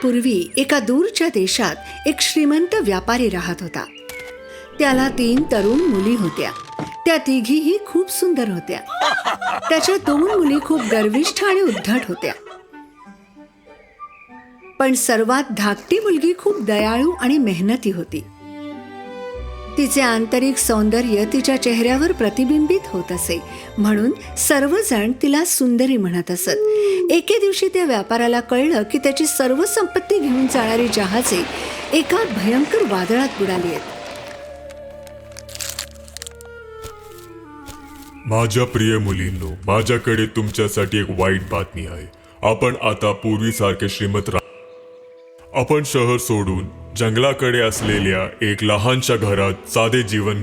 पूर्वी एका दूरच्या देशात एक श्रीमंत व्यापारी राहत होता. त्याला 3 तरुण मुली होत्या. त्या तिघीही खूप सुंदर होत्या. त्याच्या 2 मुली खूप गर्विष्ठ आणि उद्धट होत्या. पण सर्वात धाकटी मुलगी खूप दयाळू आणि मेहनती होती. तिचे आंतरिक सौंदर्य तिच्या चेहऱ्यावर प्रतिबिंबित होत असे, म्हणून सर्वजण तिला सुंदरी म्हणत असत. एके दिवशी त्या व्यापाराला कळलं की त्याची सर्व संपत्ती घेऊन जाणारी जहाजे एका भयंकर वादळात बुडाली आहेत. माझ्या प्रिय मुलींनो, माझ्याकडे तुमच्यासाठी एक वाईट बातमी आहे. आपण आता पूर्वीसारखे श्रीमंत आपण शहर सोडून जंगलाकडे असलेल्या एक लहानशा घरात साधे जीवन.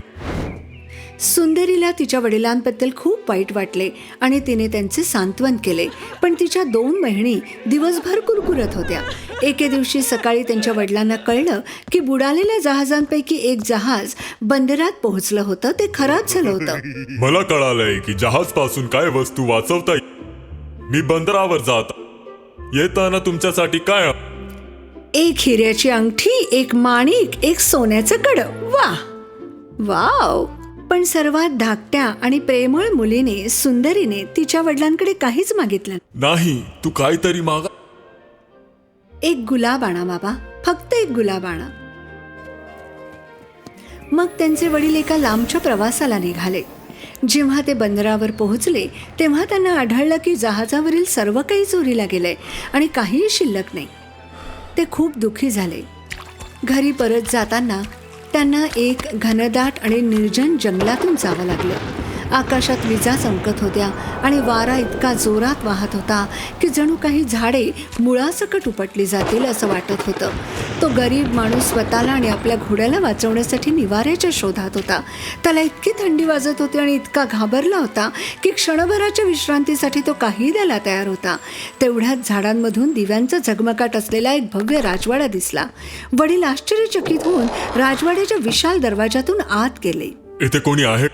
सुंदरीला तिच्या वडिलांबद्दल खूप वाईट वाटले आणि तिने त्यांचे सांत्वन केले. पण तिच्या 2 बहिणी दिवसभर कुरकुरत होत्या. एके दिवशी सकाळी त्यांच्या वडिलांना कळलं की बुडालेल्या जहाजांपैकी एक जहाज बंदरात पोहोचलं होतं. ते खराब झालं होतं. मला कळालंय की जहाज पासून काय वस्तू वाचवता येईल. मी बंदरावर जात येताना तुमच्यासाठी काय? एक हिऱ्याची अंगठी, एक माणिक, एक सोन्याचं कड. वा वाव. पण सर्वात धाकट्या आणि प्रेमळ मुलीने सुंदरीने तिच्या वडिलांकडे काहीच मागितलं नाही. तू काहीतरी मागा. एक गुलाब आणा बाबा, फक्त एक गुलाब आणा. मग त्यांचे वडील एका लांबच्या प्रवासाला निघाले. जेव्हा ते बंदरावर पोहोचले तेव्हा त्यांना आढळलं की जहाजावरील सर्व काही चोरीला गेलंय आणि काहीही शिल्लक नाही. ते खूप दुःखी झाले. घरी परत जाताना त्यांना एक घनदाट आणि निर्जन जंगलातून जावं लागलं. आकाशात विजा चमकत होत्या आणि वारा इतका जोरात वाहत होता की जणू काही झाडे मुळासकट उपटली जातील असं वाटत होतं. तो गरीब माणूस स्वतःला आणि आपल्या घोड्याला वाचवण्यासाठी निवाऱ्याच्या शोधात होता. त्याला इतकी थंडी वाजत होती आणि इतका घाबरला होता की क्षणभराच्या विश्रांतीसाठी तो काही द्यायला तयार होता. तेवढ्याच झाडांमधून दिव्यांचा झगमगाट असलेला एक भव्य राजवाडा दिसला. वडील आश्चर्यचकित होऊन राजवाड्याच्या विशाल दरवाजातून आत गेले. इथे कोणी आहे?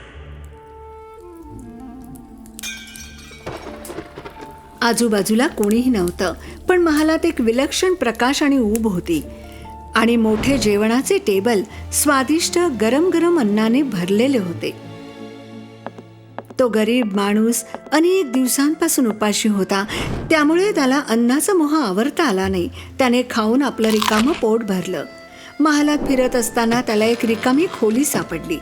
आजूबाजूला कोणीही नव्हतं. पण महालात एक विलक्षण प्रकाश आणि ऊब होती आणि मोठे जेवणाचे टेबल स्वादिष्ट गरम गरम अन्नाने भरलेले होते. तो गरीब माणूस अनेक दिवसांपासून उपाशी होता, त्यामुळे त्याला अन्नाचा मोह आवरता आला नाही. त्याने खाऊन आपलं रिकामं पोट भरलं. महालात फिरत असताना त्याला एक रिकामी खोली सापडली.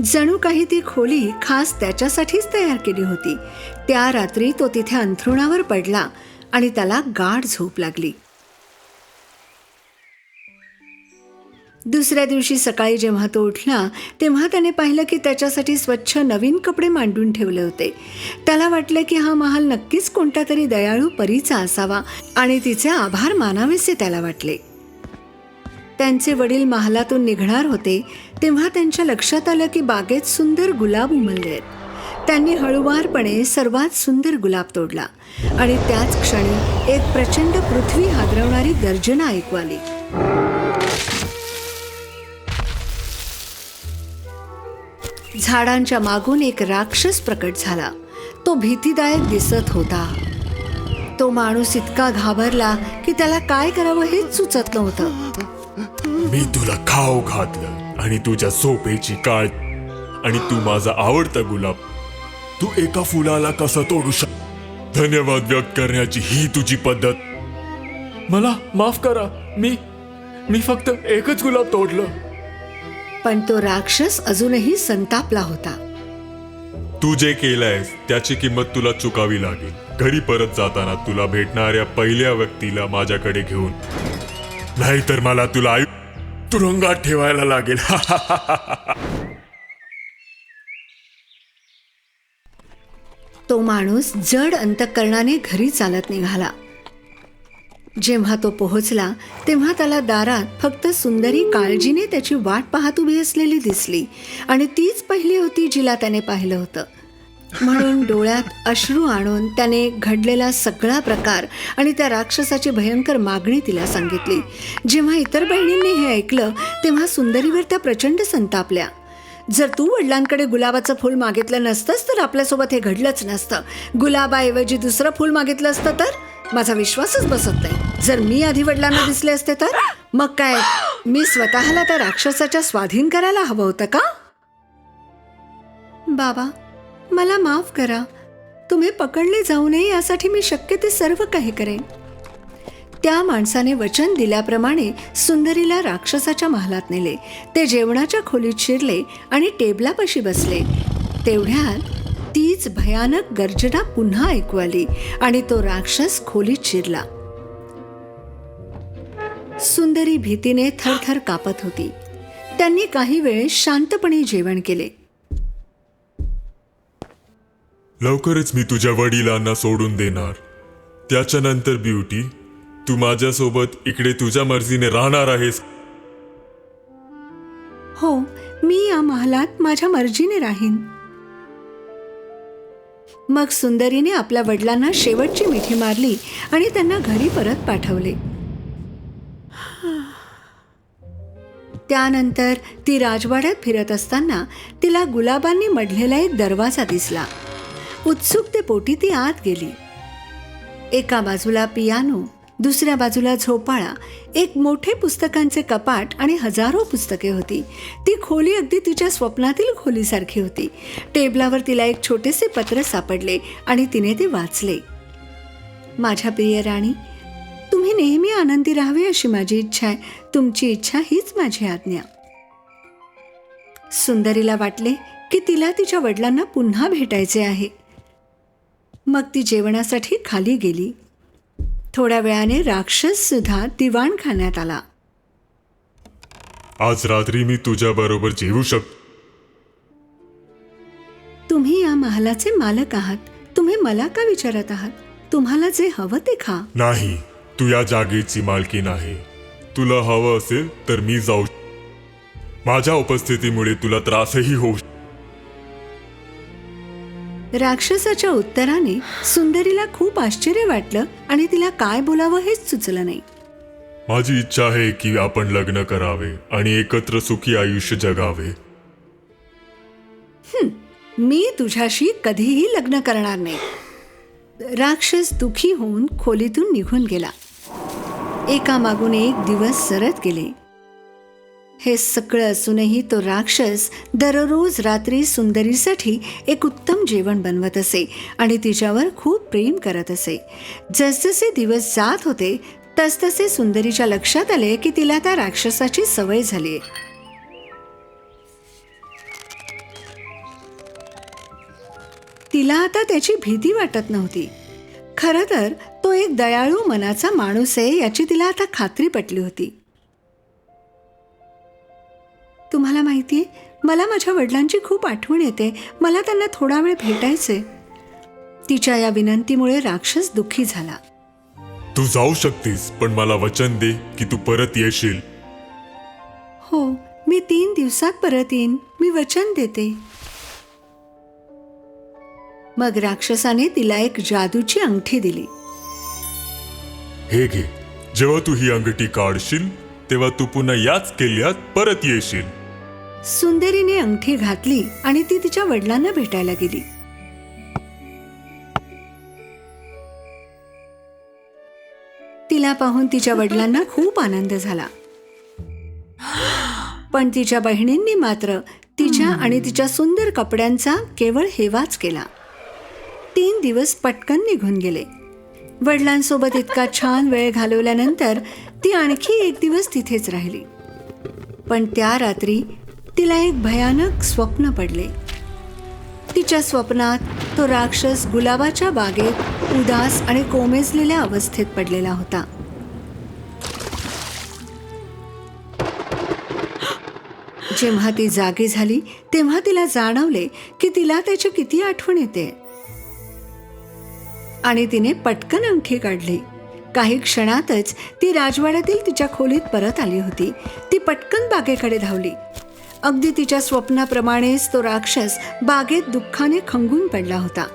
जणू काही ती खोली खास त्याच्यासाठीच तयार केली होती. त्या रात्री तो तिथे अंथरुणावर पडला आणि त्याला गाढ झोप लागली. दुसऱ्या दिवशी सकाळी जेव्हा तो उठला तेव्हा त्याने पाहिलं की त्याच्यासाठी स्वच्छ नवीन कपडे मांडून ठेवले होते. त्याला वाटलं की हा महाल नक्कीच कोणत्या तरी दयाळू परीचा असावा आणि तिचे आभार मानावेसे त्याला वाटले. त्यांचे वडील महालातून निघणार होते तेव्हा त्यांच्या लक्षात आलं की बागेत सुंदर गुलाब उमलले आहेत. त्यांनी हळुवारपणे सर्वात सुंदर गुलाब तोडला आणि त्याच क्षणी एक प्रचंड पृथ्वी हादरवणारी गर्जना ऐकू आली. झाडांच्या मागून एक राक्षस प्रकट झाला. तो भीतीदायक दिसत होता. तो माणूस इतका घाबरला की त्याला काय करावं हेच सुचत नव्हतं. मी तुला खाऊ घातलं आणि तुझ्या झोपेची काळ आणि तू माझा आवडता गुलाब. तू एका फुलाला कसं तोडू धन्यवाद व्यक्त करण्याची ही तुझी पद्धत. मला माफ करा. मी फक्त एकच गुलाब तोडलं. पण तो राक्षस अजूनही संतापला होता. तू जे केलंयस त्याची किंमत तुला चुकावी लागेल. घरी परत जाताना तुला भेटणाऱ्या पहिल्या व्यक्तीला माझ्याकडे घेऊन, नाहीतर मला तुला तुरुंगात ठेवायला लागेल. तो माणूस जड अंतःकरणाने घरी चालत निघाला. जेव्हा तो पोहोचला तेव्हा त्याला दारात फक्त सुंदरी काळजीने त्याची वाट पाहत उभी असलेली दिसली आणि तीच पहिली होती जिला त्याने पाहिलं होतं. म्हणून डोळ्यात अश्रू आणून त्याने घडलेला सगळा प्रकार आणि त्या राक्षसाची भयंकर मागणी तिला सांगितली. जेव्हा इतर बहिणींनी हे ऐकलं तेव्हा सुंदरीवर त्या प्रचंड संतापल्या. जर तू वडिलांकडे गुलाबाचं फूल मागितलं नसतंस तर आपल्यासोबत हे घडलंच नसतं. गुलाबाऐवजी दुसरं फूल मागितलं असतं तर माझा विश्वासच बसत नाही. जर मी आधी वडिलांना दिसले असते तर मग काय मी स्वतःला त्या राक्षसाच्या स्वाधीन करायला हवं होतं का? बाबा, मला माफ करा. तुम्ही पकडले जाऊ नये यासाठी मी शक्य ते सर्व काही करेन. त्या माणसाने वचन दिल्याप्रमाणे सुंदरीला राक्षसाच्या महालात नेले. ते जेवणाच्या खोलीत शिरले आणि टेबलापाशी बसले. तेवढ्यात तीच भयानक गर्जना पुन्हा ऐकू आली आणि तो राक्षस खोलीत शिरला. सुंदरी भीतीने थरथर कापत होती. त्यांनी काही वेळ शांतपणे जेवण केले. लवकरच मी तुझ्या वडिलांना सोडून देणार. त्याच्यानंतर ब्युटी, तू माझ्यासोबत इकडे तुझ्या मर्जीने राहणार आहेस. हो, मी या महालात माझ्या मर्जीने राहीन. मग सुंदरीने आपल्या वडिलांना शेवटची मिठी मारली आणि त्यांना घरी परत पाठवले. त्यानंतर ती राजवाड्यात फिरत असताना तिला गुलाबांनी मढलेला एक दरवाजा दिसला. उत्सुकतेपोटी ती आत गेली. एका बाजूला पियानो, दुसऱ्या बाजूला झोपाळा, एक मोठे पुस्तकांचे कपाट आणि हजारो पुस्तके होती. ती खोली अगदी तिच्या स्वप्नातील खोलीसारखी होती. टेबलावर तिला एक छोटेसे पत्र सापडले आणि तिने ते वाचले. माझ्या प्रिय राणी, तुम्ही नेहमी आनंदी राहावे अशी माझी इच्छा आहे. तुमची इच्छा हीच माझी आज्ञा. सुंदरीला वाटले की तिला तिच्या वडिलांना पुन्हा भेटायचे आहे. मग ती जेवणासाठी खाली गेली. थोड्या वेळाने राक्षस सुद्धा दिवाणखान्यात आला. आज रात्री मी तुझ्या बरोबर जेवू शकतो. तुम्ही या महालाचे मालक आहात. तुम्ही मला का विचारत आहात? तुम्हाला जे हवं ते खा. नाही, तू या जागेची मालकीण आहे. तुला हवं असेल तर मी जाऊ. माझ्या उपस्थितीमुळे तुला त्रासही होऊ. राक्षसाच्या उत्तराने सुंदरीला खूप आश्चर्य वाटलं आणि तिला काय बोलावं हेच सुचलं नाही. माझी इच्छा आहे की आपण लग्न करावे आणि एकत्र सुखी आयुष्य जगावे. मी तुझ्याशी कधीही लग्न करणार नाही. राक्षस दुखी होऊन खोलीतून निघून गेला. एकामागून एक दिवस सरत गेले. हे सगळं असूनही तो राक्षस दररोज रात्री सुंदरीसाठी एक उत्तम जेवण बनवत असे आणि तिच्यावर खूप प्रेम करत असे. जसजसे दिवस जात होते तसतसे सुंदरीच्या लक्षात आले की तिला त्या राक्षसाची सवय झाली. तिला आता त्याची भीती वाटत नव्हती. खरं तर तो एक दयाळू मनाचा माणूस आहे याची तिला आता खात्री पटली होती. तुम्हाला माहितीये, मला माझ्या वडिलांची खूप आठवण येते. मला त्यांना थोडा वेळ भेटायचे. तिच्या या विनंतीमुळे राक्षस दुःखी झाला. तू जाऊ शकतेस, पण मला वचन दे की तू परत येशील. हो, मी 3 दिवसात परत येईन. मी वचन देते. मग राक्षसाने तिला एक जादूची अंगठी दिली. हे घे, जेव्हा तू ही अंगठी काढशील तेव्हा तू पुन्हा याच किल्ल्यात परत येशील. सुंदरीने अंगठी घातली आणि ती तिच्या वडिलांना भेटायला गेली. तिला पाहून तिच्या वडिलांना खूप आनंद झाला. पण तिच्या बहिणींनी मात्र तिच्या आणि तिच्या सुंदर कपड्यांचा केवळ हेवाच केला. 3 दिवस पटकन निघून गेले. वडिलांसोबत इतका छान वेळ घालवल्यानंतर ती आणखी एक दिवस तिथेच राहिली. पण त्या रात्री तिला एक भयानक स्वप्न पडले. तिच्या स्वप्नात तो राक्षस गुलाबाच्या बागेत उदास आणि कोमेजलेल्या अवस्थेत पडलेला होता. जेव्हा ती जागी झाली तेव्हा तिला जाणवले की तिला त्याची किती आठवण येते आणि तिने पटकन अंगठी काढली. काही क्षणातच ती राजवाड्यातील तिच्या खोलीत परत आली होती. ती पटकन बागेकडे धावली. अगदी तिच्या स्वप्नाप्रमाणेच तो राक्षस बागेत दुःखाने खंगून पडला होता.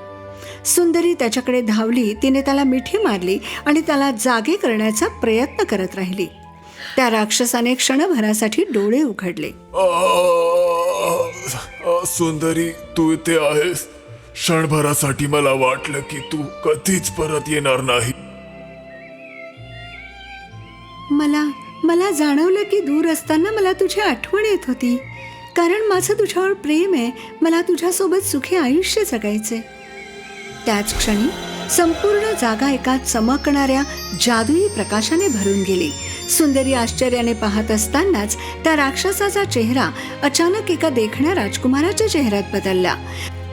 सुंदरी त्याच्याकडे धावली. तिने त्याला मिठी मारली आणि त्याला जागे करण्याचा प्रयत्न करत राहिली. त्या राक्षसाने क्षणभरासाठी डोळे उघडले. सुंदरी, तू इथे आहेस. क्षणभरासाठी मला वाटलं की तू कधीच परत येणार नाही. जाणवलं की दूर असताना मला तुझी आठवण येत होती, कारण माझं तुझ्यावर प्रेम आहे. मला तुझ्यासोबत सुखी आयुष्य जगायचे. त्याच क्षणी संपूर्ण जागा एका चमकणाऱ्या जादुई प्रकाशाने भरून गेली. सुंदरी आश्चर्याने पाहत असतानाच त्या राक्षसाचा चेहरा अचानक एका देखण्या राजकुमाराच्या चेहऱ्यात बदलला.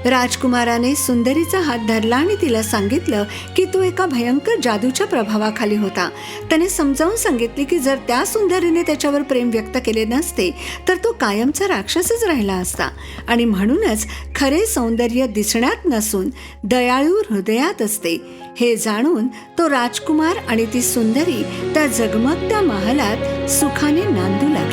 राजकुमाराने सुंदरीचा हात धरला आणि तिला सांगितलं की तो एका भयंकर जादूच्या प्रभावाखाली होता. त्याने समजावून सांगितले की जर त्या सुंदरीने त्याच्यावर प्रेम व्यक्त केले नसते तर तो कायमचा राक्षसच राहिला असता, आणि म्हणूनच खरे सौंदर्य दिसण्यात नसून दयाळू हृदयात असते. हे जाणून तो राजकुमार आणि ती सुंदरी त्या जगमगत्या महालात सुखाने नांदू लागले.